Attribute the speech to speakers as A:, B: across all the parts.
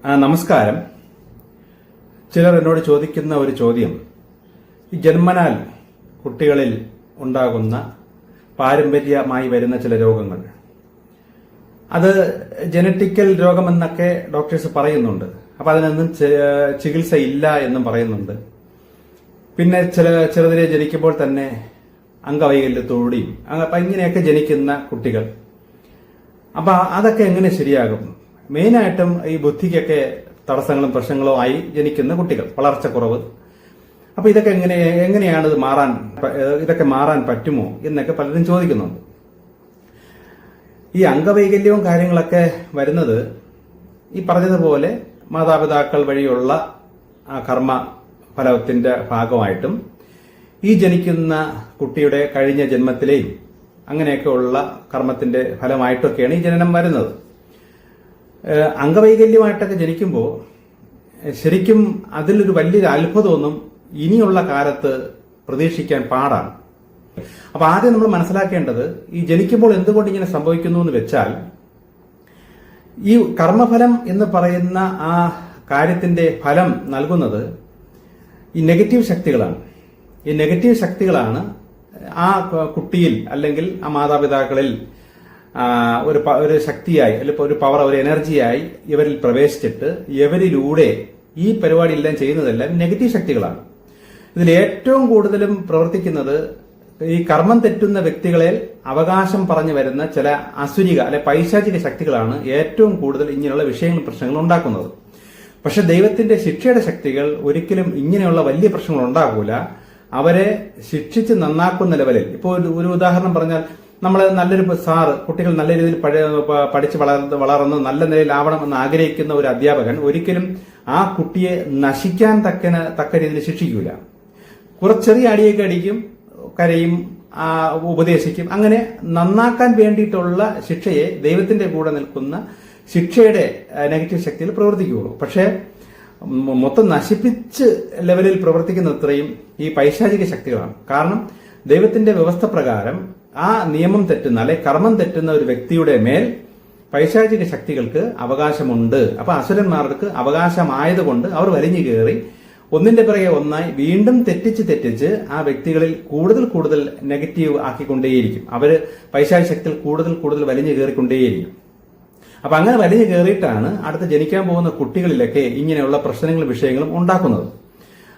A: നമസ്കാരം. ചിലർ എന്നോട് ചോദിക്കുന്ന ഒരു ചോദ്യം, ഈ ജന്മനാൽ കുട്ടികളിൽ ഉണ്ടാകുന്ന പാരമ്പര്യമായി വരുന്ന ചില രോഗങ്ങൾ, അത് ജനറ്റിക്കൽ രോഗമെന്നൊക്കെ ഡോക്ടേഴ്സ് പറയുന്നുണ്ട്. അപ്പൊ അതിനൊന്നും ചികിത്സ ഇല്ല എന്നും പറയുന്നുണ്ട്. പിന്നെ ചെറുതിലെ ജനിക്കുമ്പോൾ തന്നെ അംഗവൈകല്യത്തോടെയും അപ്പൊ ഇങ്ങനെയൊക്കെ ജനിക്കുന്ന കുട്ടികൾ, അപ്പൊ അതൊക്കെ എങ്ങനെ ശരിയാകും? മെയിനായിട്ടും ഈ ബുദ്ധിക്കൊക്കെ തടസ്സങ്ങളും പ്രശ്നങ്ങളും ആയി ജനിക്കുന്ന കുട്ടികൾ, വളർച്ചക്കുറവ്. അപ്പൊ ഇതൊക്കെ എങ്ങനെയാണ് ഇതൊക്കെ മാറാൻ പറ്റുമോ എന്നൊക്കെ പലരും ചോദിക്കുന്നുണ്ട്. ഈ അംഗവൈകല്യവും കാര്യങ്ങളൊക്കെ വരുന്നത് ഈ പറഞ്ഞതുപോലെ മാതാപിതാക്കൾ വഴിയുള്ള കർമ്മ ഫലത്തിന്റെ ഭാഗമായിട്ടും ഈ ജനിക്കുന്ന കുട്ടിയുടെ കഴിഞ്ഞ ജന്മത്തിലെയും അങ്ങനെയൊക്കെയുള്ള കർമ്മത്തിന്റെ ഫലമായിട്ടൊക്കെയാണ് ഈ ജനനം വരുന്നത്. അംഗവൈകല്യമായിട്ടൊക്കെ ജനിക്കുമ്പോൾ ശരിക്കും അതിലൊരു വലിയൊരു അത്ഭുതമൊന്നും ഇനിയുള്ള കാലത്ത് പ്രതീക്ഷിക്കാൻ പാടാണ്. അപ്പൊ ആദ്യം നമ്മൾ മനസ്സിലാക്കേണ്ടത്, ഈ ജനിക്കുമ്പോൾ എന്തുകൊണ്ട് ഇങ്ങനെ സംഭവിക്കുന്നു എന്ന് വെച്ചാൽ, ഈ കർമ്മഫലം എന്ന് പറയുന്ന ആ കാര്യത്തിന്റെ ഫലം നൽകുന്നത് ഈ നെഗറ്റീവ് ശക്തികളാണ്. ഈ നെഗറ്റീവ് ശക്തികളാണ് ആ കുട്ടിയിൽ അല്ലെങ്കിൽ ആ മാതാപിതാക്കളിൽ ഒരു ശക്തിയായി, അല്ലെങ്കിൽ ഒരു പവർ, ഒരു എനർജിയായി ഇവരിൽ പ്രവേശിച്ചിട്ട് ഇവരിലൂടെ ഈ പരിപാടി എല്ലാം ചെയ്യുന്നതെല്ലാം നെഗറ്റീവ് ശക്തികളാണ്. ഇതിൽ ഏറ്റവും കൂടുതലും പ്രവർത്തിക്കുന്നത് ഈ കർമ്മം തെറ്റുന്ന വ്യക്തികളിൽ അവകാശം പറഞ്ഞു വരുന്ന ചില അസുരിക അല്ലെ പൈശാചിക ശക്തികളാണ് ഏറ്റവും കൂടുതൽ ഇങ്ങനെയുള്ള വിഷയങ്ങളും പ്രശ്നങ്ങളും ഉണ്ടാക്കുന്നത്. പക്ഷെ ദൈവത്തിന്റെ ശിക്ഷയുടെ ശക്തികൾ ഒരിക്കലും ഇങ്ങനെയുള്ള വലിയ പ്രശ്നങ്ങൾ ഉണ്ടാകൂല. അവരെ ശിക്ഷിച്ച് നന്നാക്കുന്ന ലെവലിൽ, ഇപ്പോൾ ഒരു ഉദാഹരണം പറഞ്ഞാൽ, നമ്മൾ നല്ലൊരു സാറ്, കുട്ടികൾ നല്ല രീതിയിൽ പഠിച്ച് വളർന്ന് നല്ല നിലയിലാവണമെന്ന് ആഗ്രഹിക്കുന്ന ഒരു അധ്യാപകൻ ഒരിക്കലും ആ കുട്ടിയെ നശിക്കാൻ തക്ക രീതിയിൽ ശിക്ഷിക്കൂല. കുറച്ച് ചെറിയ അടിയൊക്കെ അടിക്കും, കരയും, ഉപദേശിക്കും. അങ്ങനെ നന്നാക്കാൻ വേണ്ടിയിട്ടുള്ള ശിക്ഷയെ ദൈവത്തിന്റെ കൂടെ നിൽക്കുന്ന ശിക്ഷയുടെ നെഗറ്റീവ് ശക്തിയിൽ പ്രവർത്തിക്കുകയുള്ളൂ. പക്ഷേ മൊത്തം നശിപ്പിച്ച് ലെവലിൽ പ്രവർത്തിക്കുന്നത്രയും ഈ പൈശാചിക ശക്തികളാണ്. കാരണം ദൈവത്തിന്റെ വ്യവസ്ഥ പ്രകാരം ആ നിയമം തെറ്റുന്ന അല്ലെ കർമ്മം തെറ്റുന്ന ഒരു വ്യക്തിയുടെ മേൽ പൈശാചിക ശക്തികൾക്ക് അവകാശമുണ്ട്. അപ്പൊ അസുരന്മാർക്ക് അവകാശമായതുകൊണ്ട് അവർ വലിഞ്ഞു കയറി ഒന്നിന്റെ പിറകെ ഒന്നായി വീണ്ടും തെറ്റിച്ച് ആ വ്യക്തികളിൽ കൂടുതൽ നെഗറ്റീവ് ആക്കിക്കൊണ്ടേയിരിക്കും. അവര് പൈശാചിക ശക്തികൾ കൂടുതൽ വലിഞ്ഞു കയറിക്കൊണ്ടേയിരിക്കും. അപ്പൊ അങ്ങനെ വലിഞ്ഞു കയറിയിട്ടാണ് അടുത്ത് ജനിക്കാൻ പോകുന്ന കുട്ടികളിലൊക്കെ ഇങ്ങനെയുള്ള പ്രശ്നങ്ങളും വിഷയങ്ങളും ഉണ്ടാക്കുന്നത്.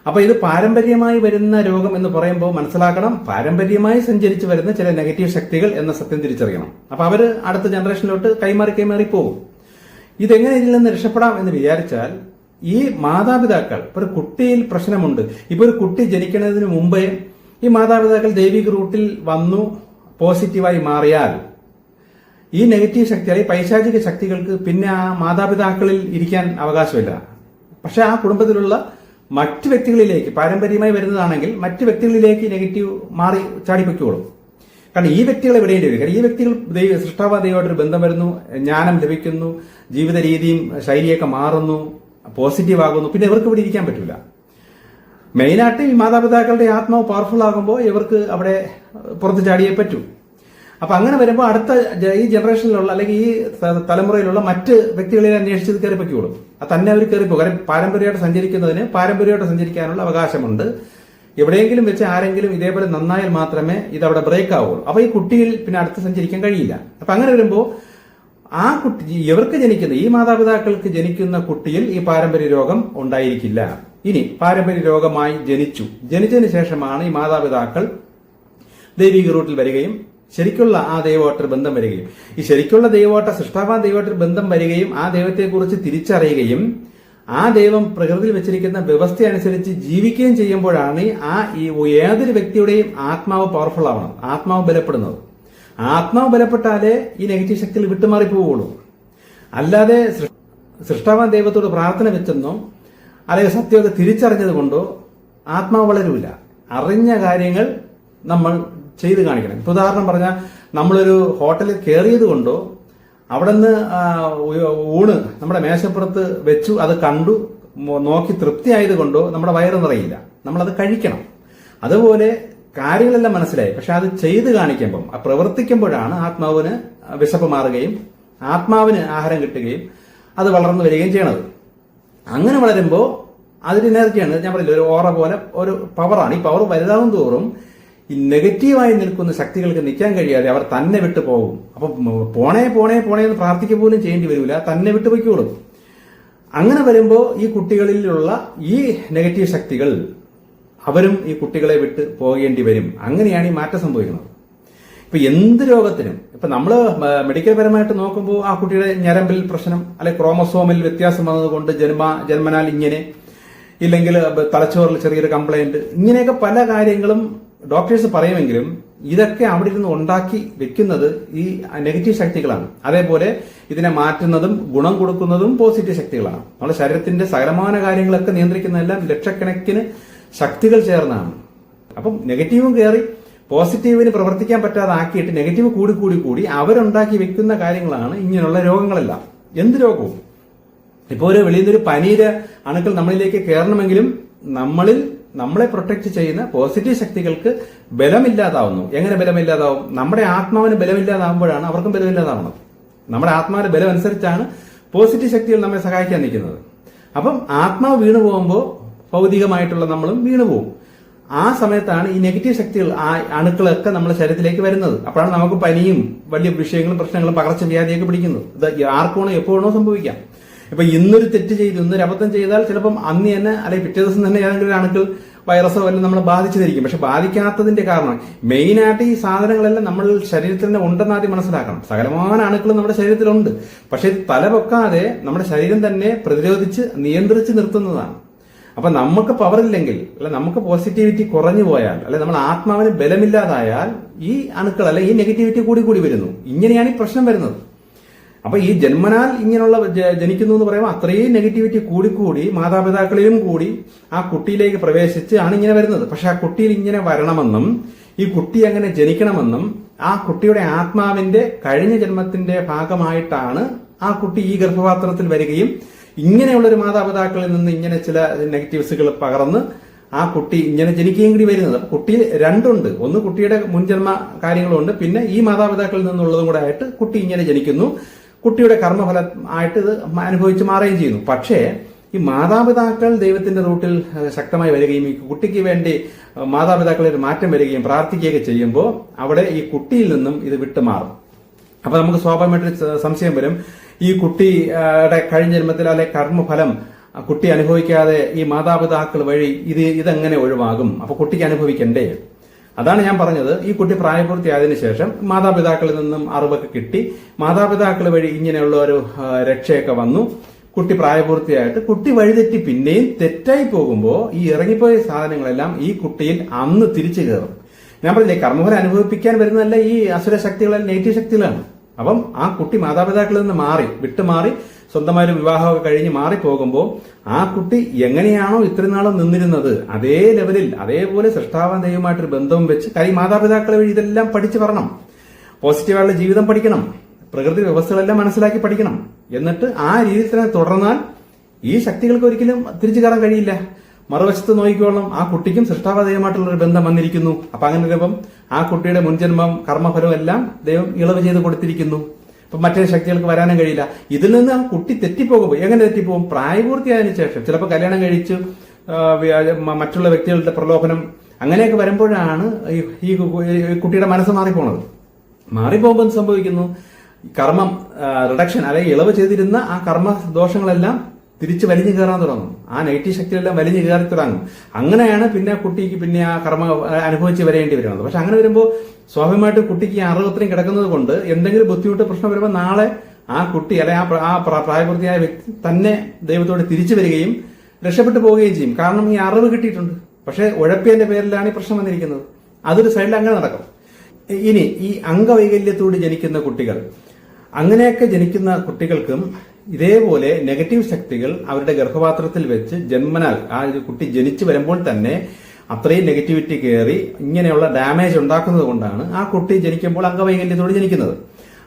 A: അപ്പൊ ഇത് പാരമ്പര്യമായി വരുന്ന രോഗം എന്ന് പറയുമ്പോൾ മനസ്സിലാക്കണം, പാരമ്പര്യമായി സഞ്ചരിച്ച് വരുന്ന ചില നെഗറ്റീവ് ശക്തികൾ എന്ന സത്യം തിരിച്ചറിയണം. അപ്പൊ അവര് അടുത്ത ജനറേഷനിലോട്ട് കൈമാറി പോകും. ഇതെങ്ങനെ ഇതിൽ നിന്ന് രക്ഷപ്പെടാം എന്ന് വിചാരിച്ചാൽ, ഈ മാതാപിതാക്കൾ, ഇപ്പൊ ഒരു കുട്ടിയിൽ പ്രശ്നമുണ്ട്, ഇപ്പൊ ഒരു കുട്ടി ജനിക്കുന്നതിന് മുമ്പേ ഈ മാതാപിതാക്കൾ ദൈവിക റൂട്ടിൽ വന്നു പോസിറ്റീവായി മാറിയാൽ ഈ നെഗറ്റീവ് ശക്തി അല്ലെങ്കിൽ പൈശാചിക ശക്തികൾക്ക് പിന്നെ ആ മാതാപിതാക്കളിൽ ഇരിക്കാൻ അവകാശമില്ല. പക്ഷെ ആ കുടുംബത്തിലുള്ള മറ്റു വ്യക്തികളിലേക്ക്, പാരമ്പര്യമായി വരുന്നതാണെങ്കിൽ മറ്റു വ്യക്തികളിലേക്ക് നെഗറ്റീവ് മാറി ചാടിപ്പൊയ്ക്കോളും. കാരണം ഈ വ്യക്തികളെ വിടേണ്ടി വരും. കാരണം ഈ വ്യക്തികൾ സൃഷ്ടാവാദയുമായിട്ടൊരു ബന്ധം വരുന്നു, ജ്ഞാനം ലഭിക്കുന്നു, ജീവിത രീതിയും ശൈലിയൊക്കെ മാറുന്നു, പോസിറ്റീവ് ആകുന്നു. പിന്നെ ഇവർക്ക് ഇവിടെ ഇരിക്കാൻ പറ്റില്ല. മെയിനായിട്ട് ഈ മാതാപിതാക്കളുടെ ആത്മാവ് പവർഫുൾ ആകുമ്പോൾ ഇവർക്ക് അവിടെ പുറത്ത് ചാടിയേ പറ്റൂ. അപ്പൊ അങ്ങനെ വരുമ്പോൾ അടുത്ത ഈ ജനറേഷനിലുള്ള അല്ലെങ്കിൽ ഈ തലമുറയിലുള്ള മറ്റ് വ്യക്തികളെ അന്വേഷിച്ചത് കയറി പൊയ്ക്കോളും. അത് തന്നെ അവർ കയറിപ്പോ. കാരണം പാരമ്പര്യമായിട്ട് സഞ്ചരിക്കുന്നതിന് പാരമ്പര്യമായിട്ട് സഞ്ചരിക്കാനുള്ള അവകാശമുണ്ട്. എവിടെയെങ്കിലും വെച്ച് ആരെങ്കിലും ഇതേപോലെ നന്നായാൽ മാത്രമേ ഇതവിടെ ബ്രേക്ക് ആവുള്ളൂ. അപ്പൊ ഈ കുട്ടിയിൽ പിന്നെ അടുത്ത് സഞ്ചരിക്കാൻ കഴിയില്ല. അപ്പൊ അങ്ങനെ വരുമ്പോൾ ആ കുട്ടി, ഇവർക്ക് ജനിക്കുന്ന, ഈ മാതാപിതാക്കൾക്ക് ജനിക്കുന്ന കുട്ടിയിൽ ഈ പാരമ്പര്യ രോഗം ഉണ്ടായിരിക്കില്ല. ഇനി പാരമ്പര്യ രോഗമായി ജനിച്ചതിന് ശേഷമാണ് ഈ മാതാപിതാക്കൾ ദൈവിക റൂട്ടിൽ വരികയും ശരിക്കുള്ള ആ ദൈവമായിട്ടൊരു ബന്ധം വരികയും, ഈ ശരിക്കുള്ള ദൈവമായിട്ട്, സൃഷ്ടാവാൻ ദൈവമായിട്ടൊരു ബന്ധം വരികയും ആ ദൈവത്തെക്കുറിച്ച് തിരിച്ചറിയുകയും ആ ദൈവം പ്രകൃതിയിൽ വെച്ചിരിക്കുന്ന വ്യവസ്ഥ അനുസരിച്ച് ജീവിക്കുകയും ചെയ്യുമ്പോഴാണ് ഈ ഏതൊരു വ്യക്തിയുടെയും ആത്മാവ് പവർഫുൾ ആവണം, ആത്മാവ് ബലപ്പെടുന്നത്. ആത്മാവ് ബലപ്പെട്ടാലേ ഈ നെഗറ്റീവ് ശക്തിയിൽ വിട്ടുമാറി പോവുള്ളൂ. അല്ലാതെ സൃഷ്ടാവാൻ ദൈവത്തോട് പ്രാർത്ഥന വെച്ചെന്നോ അല്ലെങ്കിൽ സത്യമൊക്കെ തിരിച്ചറിഞ്ഞത് കൊണ്ടോ ആത്മാവ് വളരൂല. അറിഞ്ഞ കാര്യങ്ങൾ നമ്മൾ ചെയ്ത് കാണിക്കണം. ഇപ്പൊ ഉദാഹരണം പറഞ്ഞാൽ, നമ്മളൊരു ഹോട്ടലിൽ കയറിയത് കൊണ്ടോ അവിടെ നിന്ന് ഊണ് നമ്മുടെ മേശപ്പുറത്ത് വെച്ചു, അത് കണ്ടു നോക്കി തൃപ്തിയായത് കൊണ്ടോ നമ്മുടെ വയറ് നിറയില്ല. നമ്മളത് കഴിക്കണം. അതുപോലെ കാര്യങ്ങളെല്ലാം മനസ്സിലായി, പക്ഷെ അത് ചെയ്ത് കാണിക്കുമ്പം, പ്രവർത്തിക്കുമ്പോഴാണ് ആത്മാവിന് വിശപ്പ് മാറുകയും ആത്മാവിന് ആഹാരം കിട്ടുകയും അത് വളർന്നു വരികയും ചെയ്യണത്. അങ്ങനെ വളരുമ്പോൾ അതൊരു എനർജിയാണ്. ഞാൻ പറഞ്ഞില്ല, ഒരു ഓറ പോലെ ഒരു പവറാണ്. ഈ പവർ വലുതാവും തോറും ഈ നെഗറ്റീവായി നിൽക്കുന്ന ശക്തികൾക്ക് നിൽക്കാൻ കഴിയാതെ അവർ തന്നെ വിട്ടു പോകും. അപ്പൊ പോണേ പോണേ പോണേ എന്ന് പ്രാർത്ഥിക്കുക പോലും ചെയ്യേണ്ടി വരില്ല, തന്നെ വിട്ടു പൊയ്ക്കോളും. അങ്ങനെ വരുമ്പോൾ ഈ കുട്ടികളിലുള്ള ഈ നെഗറ്റീവ് ശക്തികൾ അവരും ഈ കുട്ടികളെ വിട്ട് പോകേണ്ടി വരും. അങ്ങനെയാണ് ഈ മാറ്റം സംഭവിക്കുന്നത്. ഇപ്പൊ എന്ത് രോഗത്തിനും ഇപ്പൊ നമ്മള് മെഡിക്കൽ പരമായിട്ട് നോക്കുമ്പോൾ ആ കുട്ടിയുടെ ഞരമ്പിൽ പ്രശ്നം, അല്ലെ ക്രോമസോമിൽ വ്യത്യാസം വന്നതുകൊണ്ട് ജന്മനാൽ ഇങ്ങനെ, ഇല്ലെങ്കിൽ തലച്ചോറിൽ ചെറിയൊരു കംപ്ലൈന്റ്, ഇങ്ങനെയൊക്കെ പല കാര്യങ്ങളും ഡോക്ടേഴ്സ് പറയുമെങ്കിലും ഇതൊക്കെ അവിടെ ഇരുന്ന് ഉണ്ടാക്കി വെക്കുന്നത് ഈ നെഗറ്റീവ് ശക്തികളാണ്. അതേപോലെ ഇതിനെ മാറ്റുന്നതും ഗുണം കൊടുക്കുന്നതും പോസിറ്റീവ് ശക്തികളാണ്. നമ്മുടെ ശരീരത്തിന്റെ സകലമാന കാര്യങ്ങളൊക്കെ നിയന്ത്രിക്കുന്നതെല്ലാം ലക്ഷക്കണക്കിന് ശക്തികൾ ചേർന്നാണ്. അപ്പം നെഗറ്റീവും കയറി പോസിറ്റീവിന് പ്രവർത്തിക്കാൻ പറ്റാതെ ആക്കിയിട്ട് നെഗറ്റീവ് കൂടി കൂടി കൂടി അവരുണ്ടാക്കി വെക്കുന്ന കാര്യങ്ങളാണ് ഇങ്ങനെയുള്ള രോഗങ്ങളെല്ലാം. എന്ത് രോഗവും ഇപ്പോൾ ഒരു വെളിയിൽ നിന്നൊരു പനീര അണുക്കൾ നമ്മളിലേക്ക് കയറണമെങ്കിലും നമ്മളെ പ്രൊട്ടക്ട് ചെയ്യുന്ന പോസിറ്റീവ് ശക്തികൾക്ക് ബലമില്ലാതാവുന്നു. എങ്ങനെ ബലമില്ലാതാവും? നമ്മുടെ ആത്മാവിന് ബലമില്ലാതാവുമ്പോഴാണ് അവർക്കും ബലമില്ലാതാവുന്നത്. നമ്മുടെ ആത്മാവിന്റെ ബലം അനുസരിച്ചാണ് പോസിറ്റീവ് ശക്തികൾ നമ്മെ സഹായിക്കാൻ നിൽക്കുന്നത്. അപ്പം ആത്മാവ് വീണു പോകുമ്പോൾ ഭൗതികമായിട്ടുള്ള നമ്മളും വീണുപോകും. ആ സമയത്താണ് ഈ നെഗറ്റീവ് ശക്തികൾ, ആ അണുക്കളൊക്കെ നമ്മുടെ ശരീരത്തിലേക്ക് വരുന്നത്. അപ്പോഴാണ് നമുക്ക് പനിയും വലിയ വിഷയങ്ങളും പ്രശ്നങ്ങളും പകർച്ചവ്യാധിയൊക്കെ പിടിക്കുന്നത്. ഇത് ആർക്കാണോ എപ്പോഴാണോ സംഭവിക്കാം. ഇപ്പൊ ഇന്നൊരു തെറ്റ് ചെയ്ത് ഇന്നൊരു അബദ്ധം ചെയ്താൽ ചിലപ്പം അന്ന് തന്നെ അല്ലെങ്കിൽ പിറ്റേ ദിവസം തന്നെ ഏതെങ്കിലും അണുക്കൾ വൈറസോ വല്ലതും നമ്മളെ ബാധിച്ചിരിക്കും. പക്ഷെ ബാധിക്കാത്തതിന്റെ കാരണം മെയിനായിട്ട് ഈ സാധനങ്ങളെല്ലാം നമ്മൾ ശരീരത്തിൽ തന്നെ ഉണ്ടെന്ന് ആദ്യം മനസ്സിലാക്കണം. സകലമായ അണുക്കളും നമ്മുടെ ശരീരത്തിലുണ്ട്. പക്ഷെ ഇത് തലപൊക്കാതെ നമ്മുടെ ശരീരം തന്നെ പ്രതിരോധിച്ച് നിയന്ത്രിച്ച് നിർത്തുന്നതാണ്. അപ്പൊ നമുക്ക് പവർ ഇല്ലെങ്കിൽ, അല്ലെ നമുക്ക് പോസിറ്റിവിറ്റി കുറഞ്ഞു പോയാൽ, അല്ലെ നമ്മൾ ആത്മാവിന് ബലമില്ലാതായാൽ ഈ അണുക്കൾ അല്ലെ ഈ നെഗറ്റിവിറ്റി കൂടി കൂടി വരുന്നു. ഇങ്ങനെയാണ് ഈ പ്രശ്നം വരുന്നത്. അപ്പൊ ഈ ജന്മനാൽ ഇങ്ങനെയുള്ള ജനിക്കുന്നു എന്ന് പറയുമ്പോൾ അത്രയും നെഗറ്റിവിറ്റി കൂടിക്കൂടി മാതാപിതാക്കളിലും കൂടി ആ കുട്ടിയിലേക്ക് പ്രവേശിച്ച് ആണ് ഇങ്ങനെ വരുന്നത്. പക്ഷെ ആ കുട്ടിയിൽ ഇങ്ങനെ വരണമെന്നും ഈ കുട്ടി അങ്ങനെ ജനിക്കണമെന്നും ആ കുട്ടിയുടെ ആത്മാവിന്റെ കഴിഞ്ഞ ജന്മത്തിന്റെ ഭാഗമായിട്ടാണ് ആ കുട്ടി ഈ ഗർഭപാത്രത്തിൽ വരികയും ഇങ്ങനെയുള്ളൊരു മാതാപിതാക്കളിൽ നിന്ന് ഇങ്ങനെ ചില നെഗറ്റീവ്സുകൾ പകർന്ന് ആ കുട്ടി ഇങ്ങനെ ജനിക്കുകയും കൂടി വരുന്നത്. കുട്ടിയിൽ രണ്ടുണ്ട്. ഒന്ന് കുട്ടിയുടെ മുൻജന്മ കാര്യങ്ങളുണ്ട്, പിന്നെ ഈ മാതാപിതാക്കളിൽ നിന്നുള്ളതും കൂടെ ആയിട്ട് കുട്ടി ഇങ്ങനെ ജനിക്കുന്നു. കുട്ടിയുടെ കർമ്മഫലം ആയിട്ട് ഇത് അനുഭവിച്ച് മാറുകയും ചെയ്യുന്നു. പക്ഷേ ഈ മാതാപിതാക്കൾ ദൈവത്തിന്റെ റൂട്ടിൽ ശക്തമായി വരികയും ഈ കുട്ടിക്ക് വേണ്ടി മാതാപിതാക്കളിൽ മാറ്റം വരികയും പ്രാർത്ഥിക്കുകയൊക്കെ ചെയ്യുമ്പോൾ അവിടെ ഈ കുട്ടിയിൽ നിന്നും ഇത് വിട്ടുമാറും. അപ്പൊ നമുക്ക് സ്വാഭാവികമായിട്ട് സംശയം വരും, ഈ കുട്ടിയുടെ കഴിഞ്ഞ ജന്മത്തിൽ അല്ലെ കർമ്മഫലം കുട്ടി അനുഭവിക്കാതെ ഈ മാതാപിതാക്കൾ വഴി ഇതെങ്ങനെ ഒഴിവാകും? അപ്പൊ കുട്ടിക്ക് അനുഭവിക്കണ്ടേ? അതാണ് ഞാൻ പറഞ്ഞത്. ഈ കുട്ടി പ്രായപൂർത്തിയായതിനു ശേഷം മാതാപിതാക്കളിൽ നിന്നും അറിവൊക്കെ കിട്ടി, മാതാപിതാക്കൾ വഴി ഇങ്ങനെയുള്ള ഒരു രക്ഷയൊക്കെ വന്നു. കുട്ടി പ്രായപൂർത്തിയായിട്ട് കുട്ടി വഴിതെറ്റി പിന്നെയും തെറ്റായി പോകുമ്പോൾ ഈ ഇറങ്ങിപ്പോയ സാധനങ്ങളെല്ലാം ഈ കുട്ടിയിൽ അന്ന് തിരിച്ചു കയറും. ഞാൻ പറഞ്ഞില്ലേ, കർമ്മഫലം അനുഭവിപ്പിക്കാൻ വരുന്നതല്ല ഈ അസുര ശക്തികളല്ല, നെഗറ്റീവ് ശക്തികളാണ്. അപ്പം ആ കുട്ടി മാതാപിതാക്കളിൽ നിന്ന് വിട്ടുമാറി സ്വന്തമായൊരു വിവാഹമൊക്കെ കഴിഞ്ഞ് മാറിപ്പോകുമ്പോൾ ആ കുട്ടി എങ്ങനെയാണോ ഇത്രയും നാളും നിന്നിരുന്നത് അതേ ലെവലിൽ അതേപോലെ സൃഷ്ടാവാൻ ദൈവമായിട്ടൊരു ബന്ധവും വെച്ച് മാതാപിതാക്കളെ വഴി ഇതെല്ലാം പഠിച്ചു വരണം. പോസിറ്റീവായുള്ള ജീവിതം പഠിക്കണം, പ്രകൃതി വ്യവസ്ഥകളെല്ലാം മനസ്സിലാക്കി പഠിക്കണം. എന്നിട്ട് ആ രീതിയിൽ തന്നെ തുടർന്നാൽ ഈ ശക്തികൾക്ക് ഒരിക്കലും തിരിച്ചു കയറാൻ കഴിയില്ല. മറുവശത്ത് നോക്കിക്കോളണം, ആ കുട്ടിക്കും സൃഷ്ടാവാദയമായിട്ടുള്ള ഒരു ബന്ധം വന്നിരിക്കുന്നു. അപ്പൊ അങ്ങനെ വരുമ്പം ആ കുട്ടിയുടെ മുൻജന്മം കർമ്മഫലം എല്ലാം ദൈവം ഇളവ് ചെയ്ത് കൊടുത്തിരിക്കുന്നു. അപ്പൊ മറ്റേ ശക്തികൾക്ക് വരാനും കഴിയില്ല. ഇതിൽ നിന്ന് ആ കുട്ടി തെറ്റിപ്പോകുമ്പോൾ എങ്ങനെ തെറ്റിപ്പോകും? പ്രായപൂർത്തിയായതിനു ശേഷം ചിലപ്പോൾ കല്യാണം കഴിച്ച് മറ്റുള്ള വ്യക്തികളുടെ പ്രലോഭനം അങ്ങനെയൊക്കെ വരുമ്പോഴാണ് ഈ കുട്ടിയുടെ മനസ്സ് മാറിപ്പോണത്. മാറിപ്പോകുമ്പോൾ എന്ത് സംഭവിക്കുന്നു? കർമ്മം റിഡക്ഷൻ അല്ലെങ്കിൽ ഇളവ് ചെയ്തിരുന്ന ആ കർമ്മ ദോഷങ്ങളെല്ലാം തിരിച്ച് വലിഞ്ഞു കയറാൻ തുടങ്ങും. ആ നെഗറ്റീവ് ശക്തികളെല്ലാം വലിഞ്ഞു കയറി തുടങ്ങും. അങ്ങനെയാണ് പിന്നെ കുട്ടിക്ക് പിന്നെ ആ കർമ്മ അനുഭവിച്ച് വരേണ്ടി വരുന്നത്. പക്ഷെ അങ്ങനെ വരുമ്പോൾ സ്വാഭാവികമായിട്ടും കുട്ടിക്ക് ഈ അറിവത്രയും കിടക്കുന്നത് കൊണ്ട് എന്തെങ്കിലും ബുദ്ധിമുട്ട് പ്രശ്നം വരുമ്പോൾ നാളെ ആ കുട്ടി അല്ലെ ആ പ്രായപൂർത്തിയായ വ്യക്തി തന്നെ ദൈവത്തോട് തിരിച്ചു വരികയും രക്ഷപ്പെട്ടു പോവുകയും ചെയ്യും. കാരണം ഈ അറിവ് കിട്ടിയിട്ടുണ്ട്. പക്ഷെ ഉഴപ്പിയതിന്റെ പേരിലാണ് ഈ പ്രശ്നം വന്നിരിക്കുന്നത്. അതൊരു സൈഡിൽ അങ്ങനെ നടക്കും. ഇനി ഈ അംഗവൈകല്യത്തോട് ജനിക്കുന്ന കുട്ടികൾ, അങ്ങനെയൊക്കെ ജനിക്കുന്ന കുട്ടികൾക്കും ഇതേപോലെ നെഗറ്റീവ് ശക്തികൾ അവരുടെ ഗർഭപാത്രത്തിൽ വെച്ച് ജന്മനാൽ ആ കുട്ടി ജനിച്ചു വരുമ്പോൾ തന്നെ അത്രയും നെഗറ്റിവിറ്റി കയറി ഇങ്ങനെയുള്ള ഡാമേജ് ഉണ്ടാക്കുന്നത് കൊണ്ടാണ് ആ കുട്ടി ജനിക്കുമ്പോൾ അംഗവൈകല്യത്തോട് ജനിക്കുന്നത്.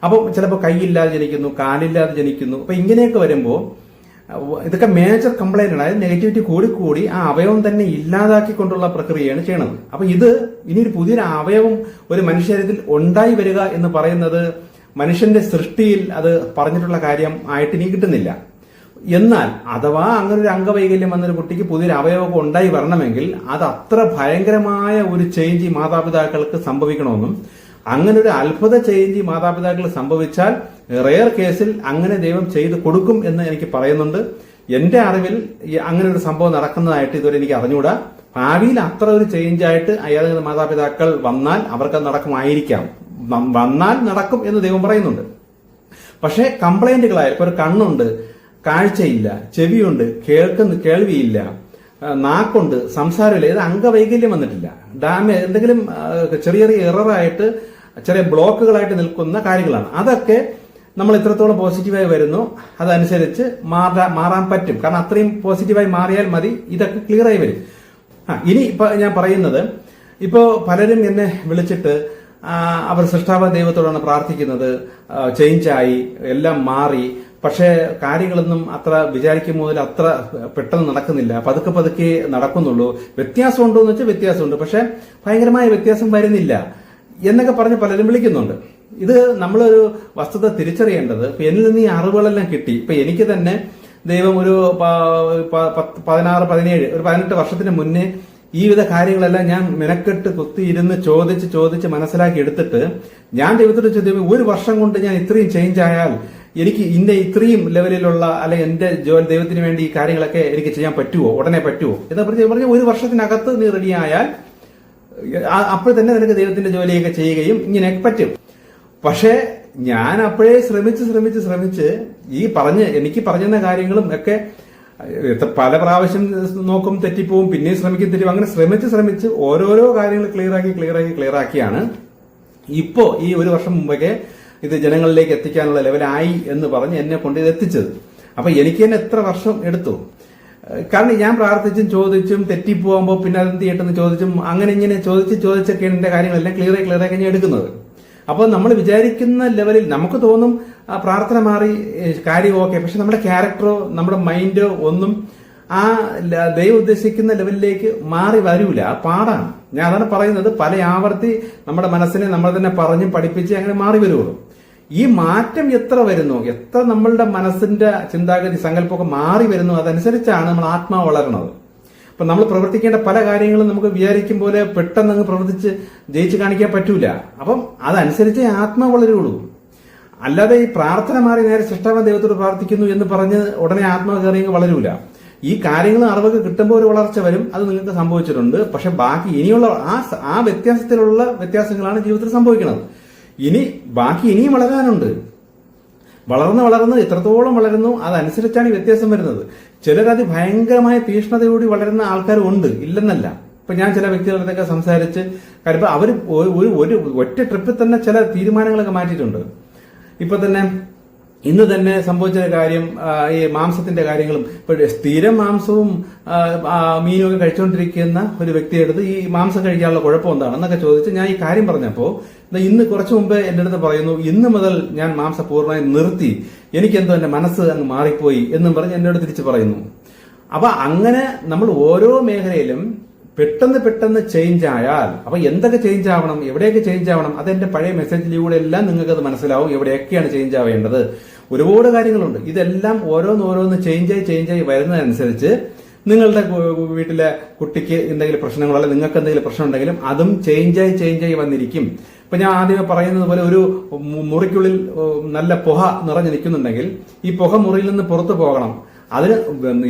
A: അപ്പം ചിലപ്പോൾ കൈയില്ലാതെ ജനിക്കുന്നു, കാലില്ലാതെ ജനിക്കുന്നു. അപ്പൊ ഇങ്ങനെയൊക്കെ വരുമ്പോൾ ഇതൊക്കെ മേജർ കംപ്ലൈന്റ് ആണ്. അതായത് നെഗറ്റിവിറ്റി കൂടിക്കൂടി ആ അവയവം തന്നെ ഇല്ലാതാക്കിക്കൊണ്ടുള്ള പ്രക്രിയയാണ് ചെയ്യണത്. അപ്പൊ ഇത് ഇനിയൊരു പുതിയൊരു അവയവം ഒരു മനുഷ്യരിൽ ഉണ്ടായി വരിക എന്ന് പറയുന്നത് മനുഷ്യന്റെ സൃഷ്ടിയിൽ അത് പറഞ്ഞിട്ടുള്ള കാര്യം ആയിട്ട് ഇനി കിട്ടുന്നില്ല. എന്നാൽ അഥവാ അങ്ങനെ ഒരു അംഗവൈകല്യം വന്നൊരു കുട്ടിക്ക് പുതിയൊരു അവയവം ഉണ്ടായി വരണമെങ്കിൽ അത് അത്ര ഭയങ്കരമായ ഒരു ചേഞ്ച് മാതാപിതാക്കൾക്ക് സംഭവിക്കണമെന്നും അങ്ങനെ ഒരു അത്ഭുത ചേഞ്ച് മാതാപിതാക്കൾ സംഭവിച്ചാൽ റെയർ കേസിൽ അങ്ങനെ ദൈവം ചെയ്ത് കൊടുക്കും എന്ന് എനിക്ക് പറയുന്നുണ്ട്. എന്റെ അറിവിൽ അങ്ങനെ ഒരു സംഭവം നടക്കുന്നതായിട്ട് ഇതുവരെ എനിക്ക് അറിഞ്ഞുകൂടാ. ഭാവിയിൽ അത്ര ഒരു ചേഞ്ച് ആയിട്ട് ഏതെങ്കിലും മാതാപിതാക്കൾ വന്നാൽ അവർക്ക് നടക്കുമായിരിക്കാം, വന്നാൽ നടക്കും എന്ന് ദൈവം പറയുന്നുണ്ട്. പക്ഷേ കംപ്ലൈന്റുകളായ ഇപ്പൊ ഒരു കണ്ണുണ്ട്, കാഴ്ചയില്ല, ചെവിയുണ്ട്, കേൾവിയില്ല, നാക്കുണ്ട്, സംസാരമില്ല, ഇത് അംഗവൈകല്യം വന്നിട്ടില്ല, എന്തെങ്കിലും ചെറിയ ചെറിയ എററായിട്ട് ചെറിയ ബ്ലോക്കുകളായിട്ട് നിൽക്കുന്ന കാര്യങ്ങളാണ്. അതൊക്കെ നമ്മൾ എത്രത്തോളം പോസിറ്റീവായി വരുന്നു അതനുസരിച്ച് മാറാൻ പറ്റും. കാരണം അത്രയും പോസിറ്റീവായി മാറിയാൽ മതി, ഇതൊക്കെ ക്ലിയർ ആയി വരും. ഇനി ഇപ്പൊ ഞാൻ പറയുന്നത്, ഇപ്പോ പലരും എന്നെ വിളിച്ചിട്ട് അവർ സൃഷ്ടാവായ ദൈവത്തോടാണ് പ്രാർത്ഥിക്കുന്നത്, ചേഞ്ചായി എല്ലാം മാറി, പക്ഷേ കാര്യങ്ങളൊന്നും അത്ര വിചാരിക്കും മുതൽ അത്ര പെട്ടെന്ന് നടക്കുന്നില്ല, പതുക്കെ പതുക്കെ നടക്കുന്നുള്ളൂ, വ്യത്യാസമുണ്ടോ എന്ന് വെച്ചാൽ വ്യത്യാസമുണ്ട്, പക്ഷെ ഭയങ്കരമായ വ്യത്യാസം വരുന്നില്ല എന്നൊക്കെ പറഞ്ഞ് പലരും വിളിക്കുന്നുണ്ട്. ഇത് നമ്മളൊരു വസ്തുത തിരിച്ചറിയേണ്ടത്, ഇപ്പൊ എന്നിൽ നിന്ന് ഈ അറിവുകളെല്ലാം കിട്ടി. ഇപ്പൊ എനിക്ക് തന്നെ ദൈവം ഒരു 16, 17, ഒരു 18 വർഷത്തിന് മുന്നേ ഈ വിധ കാര്യങ്ങളെല്ലാം ഞാൻ മെനക്കെട്ട് കുത്തിയിരുന്ന് ചോദിച്ച് മനസ്സിലാക്കി എടുത്തിട്ട് ഞാൻ ദൈവത്തോട് ചോദിച്ചു, ഒരു വർഷം കൊണ്ട് ഞാൻ ഇത്രയും ചേഞ്ച് ആയാൽ എനിക്ക് ഇത്രയും ലെവലിലുള്ള അല്ലെങ്കിൽ എന്റെ ജോലി ദൈവത്തിന് വേണ്ടി ഈ കാര്യങ്ങളൊക്കെ എനിക്ക് ചെയ്യാൻ പറ്റുമോ, ഉടനെ പറ്റുമോ എന്ന് പറഞ്ഞ് ഒരു വർഷത്തിനകത്ത് നീ റെഡിയായാൽ അപ്പോൾ തന്നെ നിനക്ക് ദൈവത്തിന്റെ ജോലിയൊക്കെ ചെയ്യുകയും ഇങ്ങനെയൊക്കെ പറ്റും. പക്ഷേ ഞാൻ അപ്പോഴേ ശ്രമിച്ച് എനിക്ക് പറഞ്ഞ കാര്യങ്ങളും ഒക്കെ പല പ്രാവശ്യം നോക്കും, തെറ്റിപ്പോവും, പിന്നെയും ശ്രമിക്കും, തെറ്റിപ്പോവും, അങ്ങനെ ശ്രമിച്ച് ഓരോരോ കാര്യങ്ങൾ ക്ലിയർ ആക്കിയാണ് ഇപ്പോ ഈ ഒരു വർഷം മുമ്പൊക്കെ ഇത് ജനങ്ങളിലേക്ക് എത്തിക്കാനുള്ള ലെവലായി എന്ന് പറഞ്ഞ് എന്നെ കൊണ്ട് ഇത് എത്തിച്ചത്. അപ്പൊ എനിക്ക് തന്നെ എത്ര വർഷം എടുത്തു? കാരണം ഞാൻ പ്രാർത്ഥിച്ചും ചോദിച്ചും തെറ്റിപ്പോകുമ്പോൾ പിന്നെ അതെന്ത് ചെയ്യട്ടെന്ന് ചോദിച്ചും അങ്ങനെ ഇങ്ങനെ ചോദിച്ചൊക്കെയാണ് എന്റെ കാര്യങ്ങളെല്ലാം ക്ലിയറാക്കി ഞാൻ എടുക്കുന്നത്. അപ്പോൾ നമ്മൾ വിചാരിക്കുന്ന ലെവലിൽ നമുക്ക് തോന്നും പ്രാർത്ഥന മാറി കാര്യം ഓക്കെ, പക്ഷെ നമ്മുടെ ക്യാരക്ടറോ നമ്മുടെ മൈൻഡോ ഒന്നും ആ ദൈവം ഉദ്ദേശിക്കുന്ന ലെവലിലേക്ക് മാറി വരൂല, പാടാണ്. ഞാൻ അതാണ് പറയുന്നത്, പല ആവർത്തി നമ്മുടെ മനസ്സിനെ നമ്മൾ തന്നെ പറഞ്ഞ് പഠിപ്പിച്ച് അങ്ങനെ മാറി വരുള്ളൂ. ഈ മാറ്റം എത്ര വരുന്നു, എത്ര നമ്മളുടെ മനസ്സിന്റെ ചിന്താഗതി സങ്കല്പമൊക്കെ മാറി വരുന്നു, അതനുസരിച്ചാണ് നമ്മൾ ആത്മാവ് വളരുന്നത്. അപ്പൊ നമ്മൾ പ്രവർത്തിക്കേണ്ട പല കാര്യങ്ങളും നമുക്ക് വിചാരിക്കും പോലെ പെട്ടെന്ന് അങ്ങ് പ്രവർത്തിച്ച് ജയിച്ച് കാണിക്കാൻ പറ്റൂല. അപ്പം അതനുസരിച്ച് ആത്മാവ് വളരുള്ളൂ. അല്ലാതെ ഈ പ്രാർത്ഥന മാറി നേരെ സൃഷ്ടാവായ ദൈവത്തോട് പ്രാർത്ഥിക്കുന്നു എന്ന് പറഞ്ഞ് ഉടനെ ആത്മാവ് കയറി വളരൂല. ഈ കാര്യങ്ങൾ അറിവൊക്കെ കിട്ടുമ്പോൾ ഒരു വളർച്ച വരും, അത് നിങ്ങൾക്ക് സംഭവിച്ചിട്ടുണ്ട്. പക്ഷെ ബാക്കി ഇനിയുള്ള ആ വ്യത്യാസത്തിലുള്ള വ്യത്യാസങ്ങളാണ് ജീവിതത്തിൽ സംഭവിക്കുന്നത്. ഇനിയും വളരാനുണ്ട്. വളർന്ന് എത്രത്തോളം വളരുന്നു അതനുസരിച്ചാണ് ഈ വ്യത്യാസം വരുന്നത്. ചിലരത് ഭയങ്കരമായ തീഷ്ണതയോടെ വളരുന്ന ആൾക്കാരും ഉണ്ട്, ഇല്ലെന്നല്ല. ഇപ്പൊ ഞാൻ ചില വ്യക്തികളുടെയൊക്കെ സംസാരിച്ച് കാര്യം അവർ ഒരു ഒറ്റ ട്രിപ്പിൽ തന്നെ ചില തീരുമാനങ്ങളൊക്കെ മാറ്റിയിട്ടുണ്ട്. ഇപ്പൊ തന്നെ ഇന്ന് തന്നെ സംഭവിച്ച കാര്യം, ഈ മാംസത്തിന്റെ കാര്യങ്ങളും ഇപ്പൊ സ്ഥിരം മാംസവും മീനും ഒക്കെ കഴിച്ചുകൊണ്ടിരിക്കുന്ന ഒരു വ്യക്തിയെടുത്ത് ഈ മാംസം കഴിക്കാനുള്ള കുഴപ്പം എന്താണെന്നൊക്കെ ചോദിച്ച് ഞാൻ ഈ കാര്യം പറഞ്ഞപ്പോ ഇന്ന് കുറച്ചു മുമ്പ് എന്റെ അടുത്ത് പറയുന്നു, ഇന്ന് മുതൽ ഞാൻ മാംസം പൂർണ്ണമായും നിർത്തി, എനിക്കെന്തോ എന്റെ മനസ്സ് അങ്ങ് മാറിപ്പോയി എന്നും പറഞ്ഞ് എന്നോട് തിരിച്ചു പറയുന്നു. അപ്പൊ അങ്ങനെ നമ്മൾ ഓരോ മേഖലയിലും പെട്ടെന്ന് ചേഞ്ച് ആയാൽ, അപ്പൊ എന്തൊക്കെ ചേഞ്ച് ആവണം, എവിടെയൊക്കെ ചേഞ്ച് ആവണം, അതെന്റെ പഴയ മെസ്സേജിലൂടെ എല്ലാം നിങ്ങൾക്ക് അത് മനസ്സിലാവും, എവിടെയൊക്കെയാണ് ചേഞ്ച് ആവേണ്ടത്. ഒരുപാട് കാര്യങ്ങളുണ്ട്. ഇതെല്ലാം ഓരോന്ന് ചേഞ്ചായി വരുന്നതനുസരിച്ച് നിങ്ങളുടെ വീട്ടിലെ കുട്ടിക്ക് എന്തെങ്കിലും പ്രശ്നങ്ങളോ അല്ലെങ്കിൽ നിങ്ങൾക്ക് എന്തെങ്കിലും പ്രശ്നം ഉണ്ടെങ്കിലും അതും ചേഞ്ചായി വന്നിരിക്കും. ഇപ്പൊ ഞാൻ ആദ്യമേ പറയുന്നത് പോലെ ഒരു മുറിക്കുള്ളിൽ നല്ല പുക നിറഞ്ഞു നിൽക്കുന്നുണ്ടെങ്കിൽ ഈ പുക മുറിയിൽ നിന്ന് പുറത്തു പോകണം. അതിന്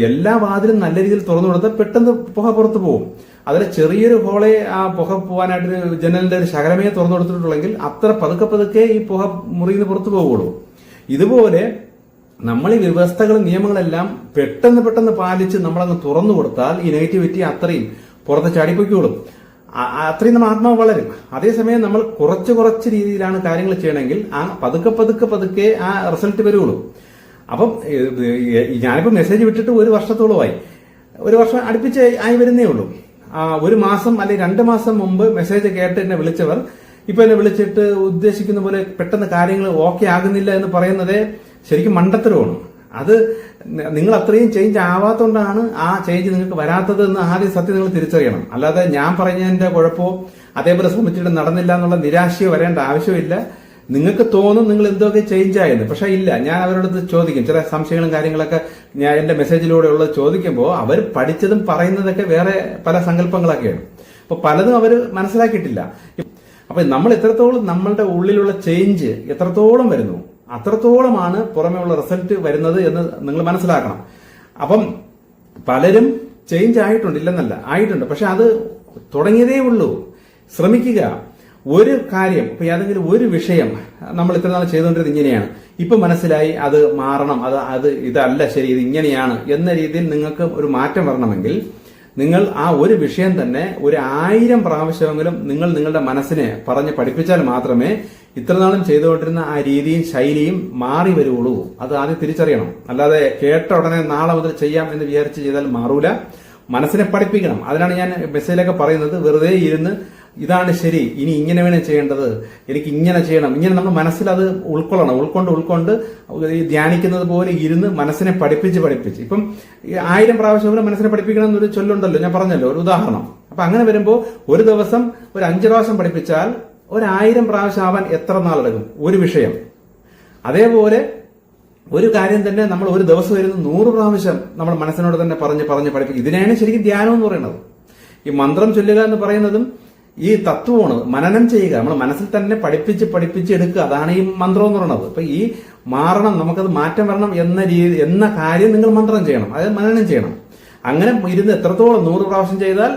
A: എല്ലാ വാതിലും നല്ല രീതിയിൽ തുറന്നു കൊടുത്താൽ പെട്ടെന്ന് പുക പുറത്തു പോകും. അതിൽ ചെറിയൊരു ഹോളെ ആ പുക പോകാനായിട്ട് ജനലിന്റെ ഒരു ശകലമേ തുറന്നു കൊടുത്തിട്ടുള്ളെങ്കിൽ അത്ര പതുക്കെ ഈ പുക മുറിയിൽ നിന്ന് പുറത്തു പോകുള്ളൂ. ഇതുപോലെ നമ്മൾ ഈ വ്യവസ്ഥകളും നിയമങ്ങളെല്ലാം പെട്ടെന്ന് പാലിച്ച് നമ്മളങ്ങ് തുറന്നു കൊടുത്താൽ ഈ നെഗറ്റിവിറ്റി അത്രയും പുറത്ത് ചാടിപ്പൊയ്ക്കോളും, അത്രയും നമ്മൾ ആത്മാവ് വളരും. അതേസമയം നമ്മൾ കുറച്ച് രീതിയിലാണ് കാര്യങ്ങൾ ചെയ്യണമെങ്കിൽ ആ പതുക്കെ ആ റിസൾട്ട് വരുള്ളൂ. അപ്പം ഞാനിപ്പോ മെസ്സേജ് വിട്ടിട്ട് ഒരു വർഷത്തോളമായി, ഒരു വർഷം അടുപ്പിച്ച് ആയി വരുന്നേ ഉള്ളൂ. ഒരു മാസം അല്ലെങ്കിൽ 2 മാസം മുമ്പ് മെസ്സേജ് കേട്ട് എന്നെ വിളിച്ചവർ ഇപ്പൊ എന്നെ വിളിച്ചിട്ട് ഉദ്ദേശിക്കുന്ന പോലെ പെട്ടെന്ന് കാര്യങ്ങൾ ഓക്കെ ആകുന്നില്ല എന്ന് പറയുന്നത് ശരിക്കും മണ്ടത്തരമാണ്. അത് നിങ്ങൾ അത്രയും ചേഞ്ച് ആവാത്തോണ്ടാണ് ആ ചേഞ്ച് നിങ്ങൾക്ക് വരാത്തത് എന്ന് ആദ്യം സത്യം നിങ്ങൾ തിരിച്ചറിയണം. അല്ലാതെ ഞാൻ പറഞ്ഞതിന്റെ കുഴപ്പമോ അതേപോലെ ശ്രമിച്ചിട്ട് നടന്നില്ല എന്നുള്ള നിരാശയോ വരേണ്ട ആവശ്യമില്ല. നിങ്ങൾക്ക് തോന്നും നിങ്ങൾ എന്തൊക്കെ ചേഞ്ച് ആയെന്ന്. പക്ഷെ ഇല്ല. ഞാൻ അവരോട് ചോദിക്കും, ചില സംശയങ്ങളും കാര്യങ്ങളൊക്കെ ഞാൻ എന്റെ മെസ്സേജിലൂടെ ഉള്ളത് ചോദിക്കുമ്പോൾ അവർ പഠിച്ചതും പറയുന്നതൊക്കെ വേറെ പല സങ്കല്പങ്ങളൊക്കെയാണ്. അപ്പൊ പലതും അവർ മനസ്സിലാക്കിയിട്ടില്ല. അപ്പൊ നമ്മൾ എത്രത്തോളം നമ്മളുടെ ഉള്ളിലുള്ള ചേഞ്ച് എത്രത്തോളം വരുന്നു അത്രത്തോളമാണ് പുറമേ ഉള്ള റിസൾട്ട് വരുന്നത് എന്ന് നിങ്ങൾ മനസ്സിലാക്കണം. അപ്പം പലരും ചേഞ്ച് ആയിട്ടുണ്ട്, ഇല്ലെന്നല്ല, ആയിട്ടുണ്ട്. പക്ഷെ അത് തുടങ്ങിയതേ ഉള്ളൂ. ശ്രമിക്കുക. ഒരു കാര്യം, ഇപ്പൊ ഏതെങ്കിലും ഒരു വിഷയം നമ്മൾ ഇത്ര നാൾ ചെയ്തുകൊണ്ടിരുന്നത് ഇങ്ങനെയാണ്, ഇപ്പൊ മനസ്സിലായി അത് മാറണം, അത് ഇതല്ല ശരി, ഇത് ഇങ്ങനെയാണ് എന്ന രീതിയിൽ നിങ്ങൾക്ക് ഒരു മാറ്റം വരണമെങ്കിൽ നിങ്ങൾ ആ ഒരു വിഷയം തന്നെ ഒരു 1000 പ്രാവശ്യമെങ്കിലും നിങ്ങൾ നിങ്ങളുടെ മനസ്സിനെ പറഞ്ഞ് പഠിപ്പിച്ചാൽ മാത്രമേ ഇത്രനാളും ചെയ്തുകൊണ്ടിരുന്ന ആ രീതിയും ശൈലിയും മാറി വരുള്ളൂ. അത് ആദ്യം തിരിച്ചറിയണം. അല്ലാതെ കേട്ട ഉടനെ നാളെ മുതൽ ചെയ്യാം എന്ന് വിചാരിച്ച് ചെയ്താൽ മാറൂല. മനസ്സിനെ പഠിപ്പിക്കണം. അതിനാണ് ഞാൻ മെസ്സേജിലൊക്കെ പറയുന്നത്, വെറുതെ ഇരുന്ന് ഇതാണ് ശരി, ഇനി ഇങ്ങനെ വേണം ചെയ്യേണ്ടത്, എനിക്ക് ഇങ്ങനെ ചെയ്യണം, ഇങ്ങനെ നമ്മൾ മനസ്സിൽ അത് ഉൾക്കൊള്ളണം. ഉൾക്കൊണ്ട് ഈ ധ്യാനിക്കുന്നത് പോലെ ഇരുന്ന് മനസ്സിനെ പഠിപ്പിച്ച് ഇപ്പം 1000 പ്രാവശ്യം മനസ്സിനെ പഠിപ്പിക്കണം എന്നൊരു ചൊല്ലുണ്ടല്ലോ, ഞാൻ പറഞ്ഞല്ലോ, ഒരു ഉദാഹരണം. അപ്പൊ അങ്ങനെ വരുമ്പോൾ ഒരു ദിവസം ഒരു 5 പ്രാവശ്യം പഠിപ്പിച്ചാൽ 1000 പ്രാവശ്യം ആവാൻ എത്ര നാളെടുക്കും ഒരു വിഷയം? അതേപോലെ ഒരു കാര്യം തന്നെ നമ്മൾ ഒരു ദിവസം വരുന്ന 100 പ്രാവശ്യം നമ്മൾ മനസ്സിനോട് തന്നെ പറഞ്ഞ് പഠിപ്പിക്കും. ഇതിനെയാണ് ശരിക്കും ധ്യാനം എന്ന് പറയുന്നത്. ഈ മന്ത്രം ചൊല്ലുക എന്ന് പറയുന്നതും ഈ തത്വമാണ്, മനനം ചെയ്യുക. നമ്മൾ മനസ്സിൽ തന്നെ പഠിപ്പിച്ച് എടുക്കുക. അതാണ് ഈ മന്ത്രം എന്ന് പറയുന്നത്. അപ്പൊ ഈ മാറണം, നമുക്കത് മാറ്റം വരണം എന്ന കാര്യം നിങ്ങൾ മന്ത്രം ചെയ്യണം, അതായത് മനനം ചെയ്യണം. അങ്ങനെ ഇരുന്ന് എത്രത്തോളം 100 പ്രാവശ്യം ചെയ്താൽ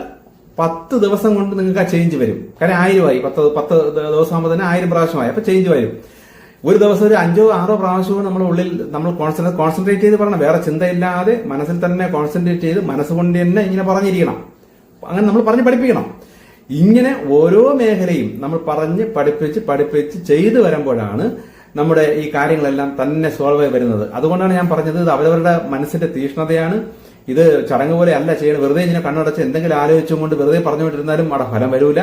A: 10 ദിവസം കൊണ്ട് നിങ്ങൾക്ക് ആ ചേഞ്ച് വരും. കാര്യം 1000 ആയി. 10 ദിവസം ആകുമ്പോൾ തന്നെ 1000 പ്രാവശ്യമായി. അപ്പൊ ചേഞ്ച് വരും. ഒരു ദിവസം ഒരു 5-6 പ്രാവശ്യവും നമ്മൾ ഉള്ളിൽ നമ്മൾ കോൺസെൻട്രേറ്റ് ചെയ്ത് പറയണം. വേറെ ചിന്തയില്ലാതെ മനസ്സിൽ തന്നെ കോൺസെൻട്രേറ്റ് ചെയ്ത് മനസ്സുകൊണ്ട് തന്നെ ഇങ്ങനെ പറഞ്ഞിരിക്കണം. അങ്ങനെ നമ്മൾ പറഞ്ഞ് പഠിപ്പിക്കണം. ഇങ്ങനെ ഓരോ മേഖലയും നമ്മൾ പറഞ്ഞ് പഠിപ്പിച്ച് ചെയ്തു വരുമ്പോഴാണ് നമ്മുടെ ഈ കാര്യങ്ങളെല്ലാം തന്നെ സോൾവ് ആയി വരുന്നത്. അതുകൊണ്ടാണ് ഞാൻ പറഞ്ഞത്, ഇത് അവരവരുടെ മനസ്സിന്റെ തീഷ്ണതയാണ്. ഇത് ചടങ്ങ് പോലെ അല്ല ചെയ്യണം. വെറുതെ ഇങ്ങനെ കണ്ണടച്ച് എന്തെങ്കിലും ആലോചിച്ചുകൊണ്ട് വെറുതെ പറഞ്ഞുകൊണ്ടിരുന്നാലും അവിടെ ഫലം വരൂല.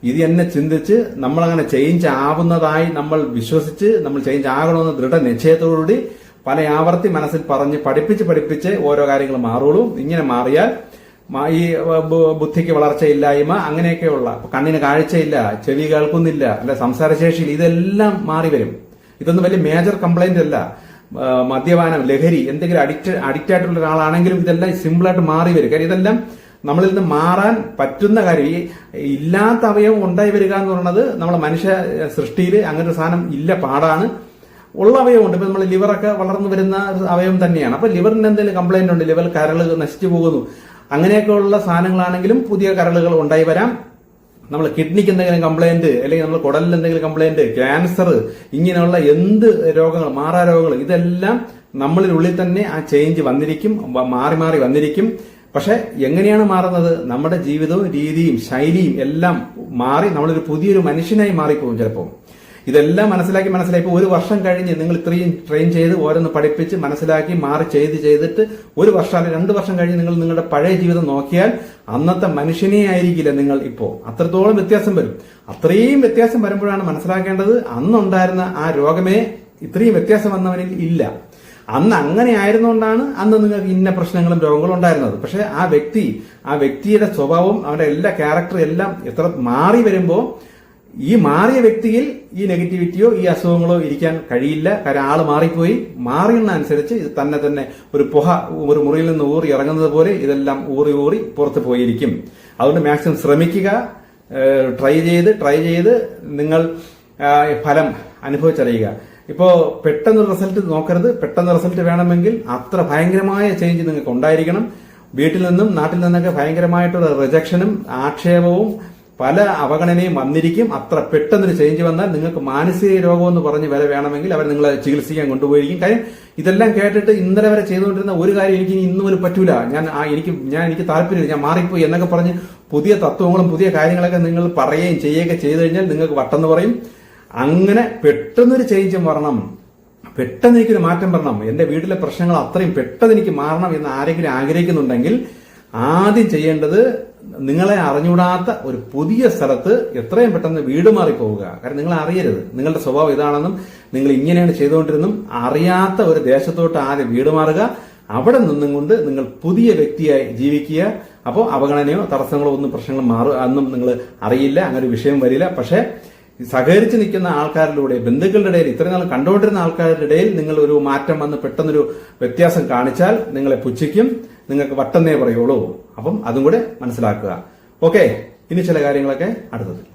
A: ഇത് തന്നെ ചിന്തിച്ച് നമ്മളങ്ങനെ ചേഞ്ച് ആവുന്നതായി നമ്മൾ വിശ്വസിച്ച് നമ്മൾ ചേഞ്ച് ആകണമെന്ന് ദൃഢനിശ്ചയത്തോടുകൂടി പല ആവർത്തി മനസ്സിൽ പറഞ്ഞ് പഠിപ്പിച്ച് ഓരോ കാര്യങ്ങൾ മാറുള്ളൂ. ഇങ്ങനെ മാറിയാൽ ഈ ബുദ്ധിക്ക് വളർച്ചയില്ലായ്മ, അങ്ങനെയൊക്കെയുള്ള കണ്ണിന് കാഴ്ചയില്ല, ചെവി കേൾക്കുന്നില്ല, അല്ല സംസാരശേഷിയിൽ, ഇതെല്ലാം മാറി വരും. ഇതൊന്നും വലിയ മേജർ കംപ്ലൈന്റ് അല്ല. മദ്യപാനം, ലഹരി, എന്തെങ്കിലും അഡിക്റ്റ് ആയിട്ടുള്ള ഒരാളാണെങ്കിലും ഇതെല്ലാം സിമ്പിളായിട്ട് മാറി വരും. കാര്യം ഇതെല്ലാം നമ്മളിൽ നിന്ന് മാറാൻ പറ്റുന്ന കാര്യം. ഈ ഇല്ലാത്ത അവയവം ഉണ്ടായി വരിക എന്ന് പറയുന്നത് നമ്മളെ മനുഷ്യ സൃഷ്ടിയിൽ അങ്ങനെ ഒരു സാധനം ഇല്ല, പാടാണ്. ഉള്ള അവയവമുണ്ട്. ഇപ്പൊ നമ്മൾ ലിവറൊക്കെ വളർന്നു വരുന്ന അവയവം തന്നെയാണ്. അപ്പൊ ലിവറിന് എന്തെങ്കിലും കംപ്ലൈന്റ് ഉണ്ട്, ലിവർ കരള് നശിച്ചു പോകുന്നു, അങ്ങനെയൊക്കെയുള്ള സാധനങ്ങളാണെങ്കിലും പുതിയ കരളുകൾ ഉണ്ടായി വരാം. നമ്മൾ കിഡ്നിക്ക് എന്തെങ്കിലും കംപ്ലൈന്റ്, അല്ലെങ്കിൽ നമ്മൾ കുടലിൽ എന്തെങ്കിലും കംപ്ലൈന്റ്, ക്യാൻസർ, ഇങ്ങനെയുള്ള എന്ത് രോഗങ്ങൾ, മാറാരോഗങ്ങൾ, ഇതെല്ലാം നമ്മളിൽ ഉള്ളിൽ തന്നെ ആ ചേഞ്ച് വന്നിരിക്കും, മാറി വന്നിരിക്കും. പക്ഷെ എങ്ങനെയാണ് മാറുന്നത്? നമ്മുടെ ജീവിതവും രീതിയും ശൈലിയും എല്ലാം മാറി നമ്മളൊരു പുതിയൊരു മനുഷ്യനായി മാറിപ്പോകും ചിലപ്പോൾ. ഇതെല്ലാം മനസ്സിലാക്കി ഇപ്പൊ 1 വർഷം കഴിഞ്ഞ് നിങ്ങൾ ഇത്രയും ട്രെയിൻ ചെയ്ത് ഓരോന്ന് പഠിപ്പിച്ച് മനസ്സിലാക്കി മാറി ചെയ്തിട്ട് 1 വർഷം അല്ലെങ്കിൽ 2 വർഷം കഴിഞ്ഞ് നിങ്ങൾ നിങ്ങളുടെ പഴയ ജീവിതം നോക്കിയാൽ അന്നത്തെ മനുഷ്യനെ ആയിരിക്കില്ല നിങ്ങൾ ഇപ്പോ. അത്രത്തോളം വ്യത്യാസം വരും. അത്രയും വ്യത്യാസം വരുമ്പോഴാണ് മനസ്സിലാക്കേണ്ടത് അന്നുണ്ടായിരുന്ന ആ രോഗമേ ഇത്രയും വ്യത്യാസം വന്നവനിൽ ഇല്ല. അന്ന് അങ്ങനെ ആയിരുന്നുകൊണ്ടാണ് അന്ന് നിങ്ങൾക്ക് ഇന്ന പ്രശ്നങ്ങളും രോഗങ്ങളും ഉണ്ടായിരുന്നത്. പക്ഷെ ആ വ്യക്തിയുടെ സ്വഭാവം, അവന്റെ എല്ലാ ക്യാരക്ടറും എല്ലാം എത്ര മാറി വരുമ്പോൾ ഈ മാറിയ വ്യക്തിയിൽ ഈ നെഗറ്റിവിറ്റിയോ ഈ അസുഖങ്ങളോ ഇരിക്കാൻ കഴിയില്ല. കാര്യം ആള് മാറിപ്പോയി. മാറിയുന്ന അനുസരിച്ച് ഇത് തന്നെ ഒരു മുറിയിൽ നിന്ന് ഊറി ഇറങ്ങുന്നത് പോലെ ഇതെല്ലാം ഊറി പുറത്ത് പോയിരിക്കും. അതുകൊണ്ട് മാക്സിമം ശ്രമിക്കുക. ട്രൈ ചെയ്ത് നിങ്ങൾ ഫലം അനുഭവിച്ചറിയുക. ഇപ്പോ പെട്ടെന്ന് റിസൾട്ട് നോക്കരുത്. പെട്ടെന്ന് റിസൾട്ട് വേണമെങ്കിൽ അത്ര ഭയങ്കരമായ ചേഞ്ച് നിങ്ങൾക്ക് ഉണ്ടായിരിക്കണം. വീട്ടിൽ നിന്നും നാട്ടിൽ നിന്നൊക്കെ ഭയങ്കരമായിട്ടുള്ള റിജക്ഷനും ആക്ഷേപവും പല അവഗണനയും വന്നിരിക്കും. അത്ര പെട്ടെന്നൊരു ചേഞ്ച് വന്നാൽ നിങ്ങൾക്ക് മാനസിക രോഗം എന്ന് പറഞ്ഞ് വില വേണമെങ്കിൽ അവർ നിങ്ങളെ ചികിത്സിക്കാൻ കൊണ്ടുപോയിരിക്കും. കാര്യം ഇതെല്ലാം കേട്ടിട്ട് ഇന്നലെ വരെ ചെയ്തുകൊണ്ടിരുന്ന ഒരു കാര്യം എനിക്ക് ഇന്ന് പോലും പറ്റൂല, എനിക്ക് താല്പര്യമില്ല, ഞാൻ മാറിപ്പോയി എന്നൊക്കെ പറഞ്ഞ് പുതിയ തത്വങ്ങളും പുതിയ കാര്യങ്ങളൊക്കെ നിങ്ങൾ പറയുകയും ചെയ്യുകയൊക്കെ ചെയ്തു കഴിഞ്ഞാൽ നിങ്ങൾക്ക് വട്ടെന്ന് പറയും. അങ്ങനെ പെട്ടെന്നൊരു ചേഞ്ചും വരണം, പെട്ടെന്ന് എനിക്കൊരു മാറ്റം വരണം, എന്റെ വീട്ടിലെ പ്രശ്നങ്ങൾ അത്രയും പെട്ടെന്ന് എനിക്ക് മാറണം എന്ന് ആരെങ്കിലും ആഗ്രഹിക്കുന്നുണ്ടെങ്കിൽ ആദ്യം ചെയ്യേണ്ടത് നിങ്ങളെ അറിഞ്ഞൂടാത്ത ഒരു പുതിയ സ്ഥലത്ത് എത്രയും പെട്ടെന്ന് വീട് മാറി പോവുക. കാരണം നിങ്ങൾ അറിയരുത് നിങ്ങളുടെ സ്വഭാവം ഇതാണെന്നും നിങ്ങൾ ഇങ്ങനെയാണ് ചെയ്തുകൊണ്ടിരുന്നും അറിയാത്ത ഒരു ദേശത്തോട്ട് ആദ്യം വീട് മാറുക. അവിടെ നിന്നും കൊണ്ട് നിങ്ങൾ പുതിയ വ്യക്തിയായി ജീവിക്കുക. അപ്പോൾ അവഗണനയോ തടസ്സങ്ങളോ ഒന്നും പ്രശ്നങ്ങൾ അന്നും നിങ്ങൾ അറിയില്ല, അങ്ങനെ ഒരു വിഷയം വരില്ല. പക്ഷെ സഹകരിച്ച് നിൽക്കുന്ന ആൾക്കാരിലൂടെ, ബന്ധുക്കളുടെ ഇടയിൽ, ഇത്രയും നാൾ കണ്ടുകൊണ്ടിരുന്ന ആൾക്കാരുടെ ഇടയിൽ നിങ്ങൾ ഒരു മാറ്റം വന്ന് പെട്ടെന്നൊരു വ്യത്യാസം കാണിച്ചാൽ നിങ്ങളെ പുച്ഛിക്കും, നിങ്ങൾക്ക് വട്ടെന്നേ പറയുള്ളൂ. അപ്പം അതും കൂടെ മനസ്സിലാക്കുക. ഓക്കെ, ഇനി ചില കാര്യങ്ങളൊക്കെ അടുത്തത്.